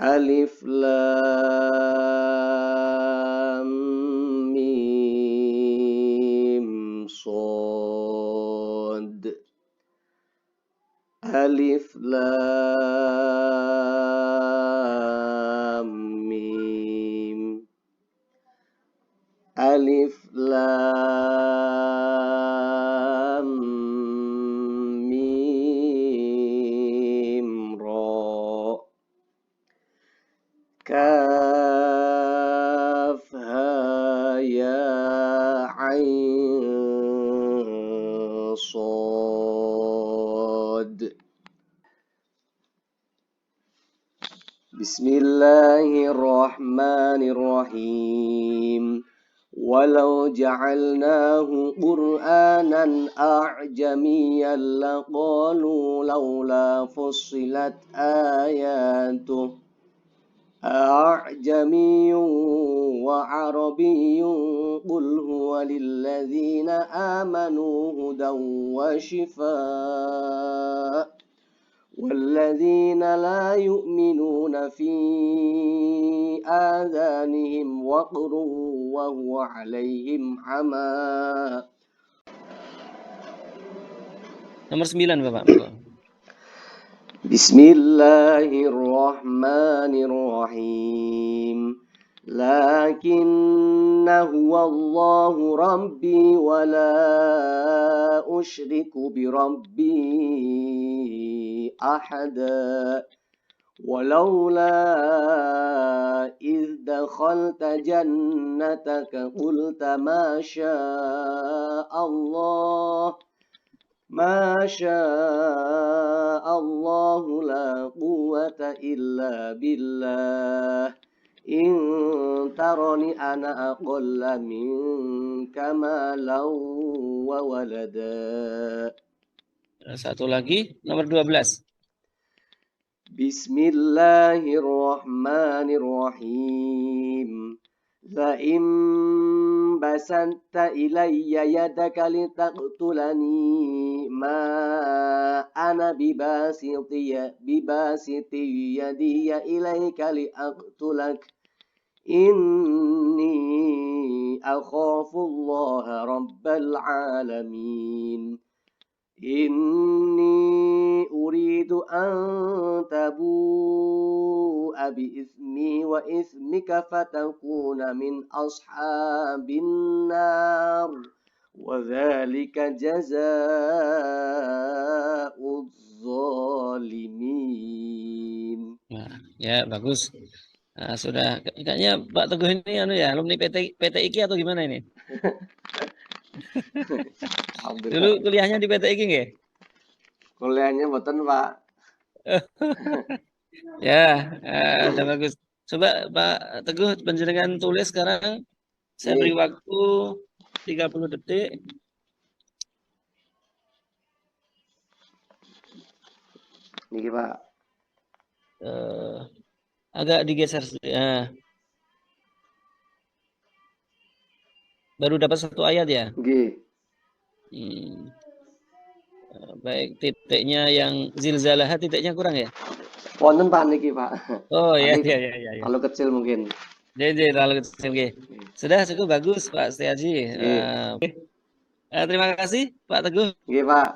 Alif lam mim shad. Alif lam mim. Alif lam mim ra. Kaf ha ya ain shad. Bismillahirrahmanirrahim. Walau ja'alnahu Qur'anan a'jamiyyan laqalu laula fussilat ayatuh a'jamiyyun wa arabiyyun qul huwa lilladzina amanu hudan wa shifaa والذين لا يؤمنون في آذانهم وقر وهو عليهم عمى. Nomor 9 Bapak. Bismillahirrahmanirrahim. Lakinna huwallahu rabbi wa la usyriku bi rabbi ahada. Walaula idh dakhalta jannataka qulta ma syaa Allah ما شاء الله لا قوة إلا بالله إن ترني أنا أقل منك مالا وولدا. Satu lagi, nomor 12. Bismillahirrahmanirrahim. لئن بسطت إلي يدك لتقتلني ما أنا بباسط يدي إليك لأقتلك إني أخاف الله رب العالمين إني أريد أن تبوء بإثمي وإثمك فتكون من أصحاب النار وذلك جزاء الظالمين. Nah, ya bagus. Nah, sudah kayaknya Pak Teguh ini alumni PTIK atau gimana ini? Dulu kuliahnya di PTIK nggih? Kuliahnya mboten, Pak. Ya, udah bagus. Coba Pak Teguh panjenengan tulis sekarang. Saya beri waktu 30 detik. Niki, Pak. Agak digeser. Ya. Baru dapat satu ayat ya? Nggih. Baik, titiknya yang zilzalah titiknya kurang ya? Wonten Pak niki, Pak. Oh ya. Kalau kecil mungkin. Jadi terlalu kecil. Sudah cukup bagus Pak Setiaji. Terima kasih Pak Teguh. Nggih, Pak.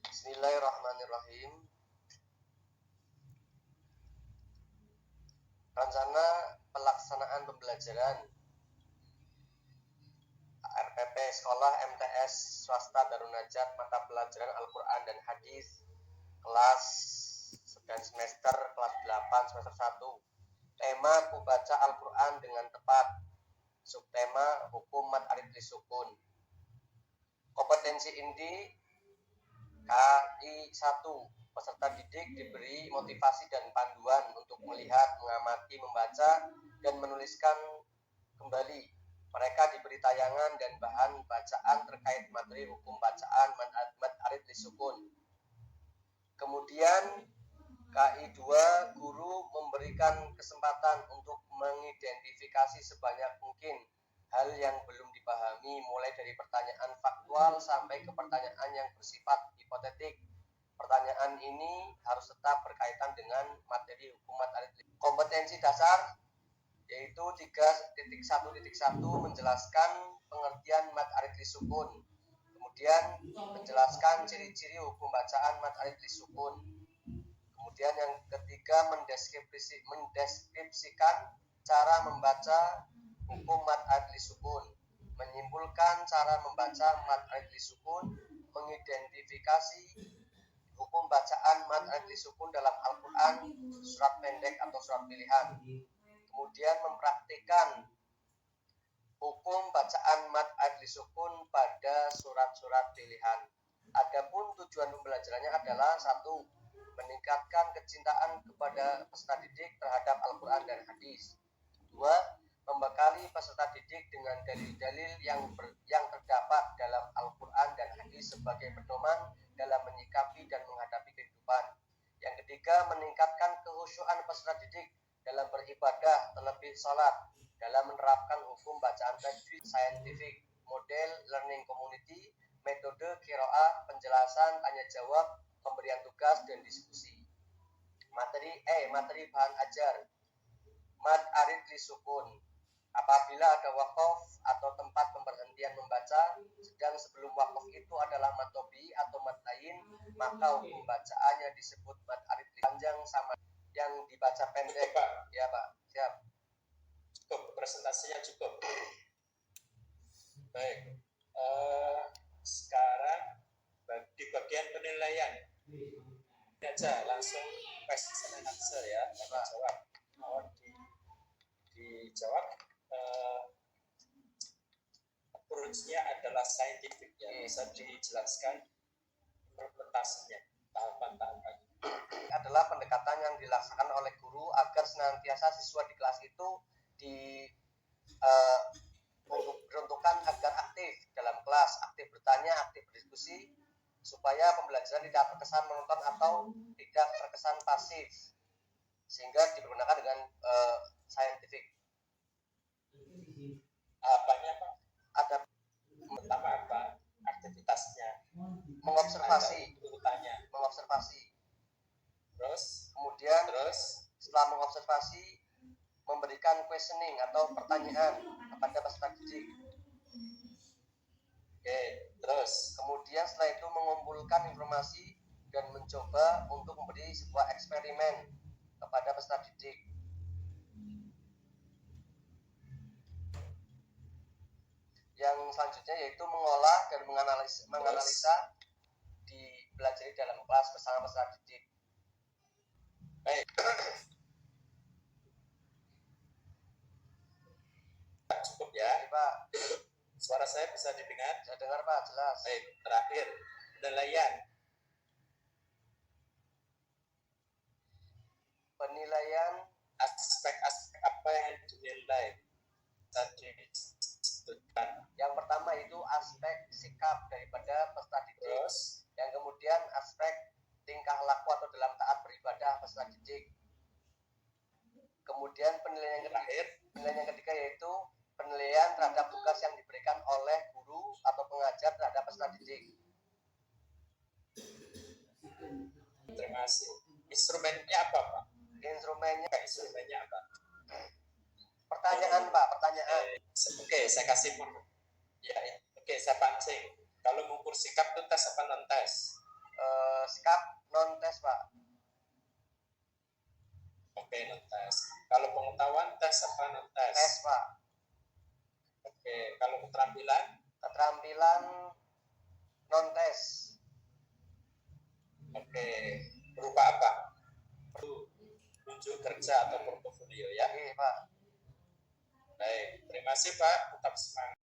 Bismillahirrahmanirrahim. Rencana pelaksanaan pembelajaran RPP Sekolah MTS Swasta Darun Najat mata pelajaran Al-Quran dan Hadis kelas 9 semester kelas 8 semester 1. Tema Kubaca Al-Quran dengan tepat. Subtema Hukum Mad Alif Lisukun. Kompetensi inti KI 1. Peserta didik diberi motivasi dan panduan untuk melihat, mengamati, membaca, dan menuliskan kembali. Mereka diberi tayangan dan bahan bacaan terkait materi hukum bacaan Mad Alif Lisukun. Kemudian KI 2, guru memberikan kesempatan untuk mengidentifikasi sebanyak mungkin hal yang belum dipahami, mulai dari pertanyaan faktual sampai ke pertanyaan yang bersifat hipotetik. Pertanyaan ini harus tetap berkaitan dengan materi hukum mad-arid. Kompetensi dasar yaitu 3.1.1 menjelaskan pengertian mad-arid lisukun. Kemudian menjelaskan ciri-ciri hukum bacaan mad-arid lisukun. Kemudian yang ketiga mendeskripsikan cara membaca hukum mad-arid lisukun, menyimpulkan cara membaca mad-arid lisukun, mengidentifikasi hukum bacaan mad-arid lisukun dalam Al-Quran, surat pendek atau surat pilihan. Kemudian mempraktikkan hukum bacaan mad-arid lisukun pada surat-surat pilihan. Adapun tujuan pembelajarannya adalah 1. Meningkatkan kecintaan kepada peserta didik terhadap Al-Quran dan hadis. 2. Membekali peserta didik dengan dalil-dalil yang terdapat dalam Al-Quran dan hadis sebagai pedoman dalam menyikapi dan menghadapi kehidupan. Yang ketiga, meningkatkan kekhusyuan peserta didik dalam beribadah, terlebih sholat, dalam menerapkan hukum bacaan tajwid saintifik, model learning community, metode qiraah, penjelasan, tanya jawab, pemberian tugas, dan diskusi. Materi bahan ajar mad-arid lisukun. Apabila ada waqaf atau tempat pemberhentian membaca, sedang sebelum waqaf itu adalah mad tobi atau mad lain, maka hukum bacaannya disebut mad-arid panjang sama yang dibaca pendek. Ya Pak, siap. Cukup, presentasinya cukup. Baik, sekarang di bagian penilaian ini aja langsung question and answer ya, tanya jawab. Mohon dijawab. Approach-nya adalah scientific ya, bisa dijelaskan implementasinya, tahapan-tahapan. Adalah pendekatan yang dilaksanakan oleh guru agar senantiasa siswa di kelas itu diperuntukkan agar aktif dalam kelas, aktif bertanya, aktif berdiskusi, supaya pembelajaran tidak terkesan monoton atau tidak terkesan pasif, sehingga dipergunakan dengan scientific. Apanya Pak? Ada Pertama apa? Aktivitasnya. mengobservasi, Urutannya. mengobservasi. Kemudian Setelah mengobservasi, memberikan questioning atau pertanyaan kepada peserta didik. Oke, terus Kemudian setelah itu mengumpulkan informasi dan mencoba untuk memberi sebuah eksperimen kepada peserta didik. Yang selanjutnya yaitu mengolah dan menganalisa dipelajari dalam kelas bersama peserta didik. baik. Cukup ya. Jadi, Pak, Suara saya bisa didengar? saya dengar Pak, jelas. Baik, terakhir penilaian. Penilaian Aspek-aspek apa yang dinilai? Tadi disebutkan. yang pertama itu aspek sikap daripada peserta didik. Terus Yang kemudian aspek tingkah laku atau dalam taat beribadah peserta didik. Kemudian penilaian yang ketiga yaitu penilaian terhadap tugas yang diberikan oleh guru atau pengajar terhadap peserta didik. terima kasih. Instrumennya apa Pak? Instrumennya apa? Pertanyaan Pak, pertanyaan. Oke, saya kasih pun. Ya, oke, saya pancing. Kalau mengukur sikap itu tes apa non tes? Sikap non tes Pak. Oke, non tes. Kalau pengetahuan tes apa non tes? Tes Pak. Oke, kalau Keterampilan non tes. Oke, berupa apa? Unjuk kerja atau portofolio ya? Oke Pak. Baik, terima kasih Pak. Tetap semangat.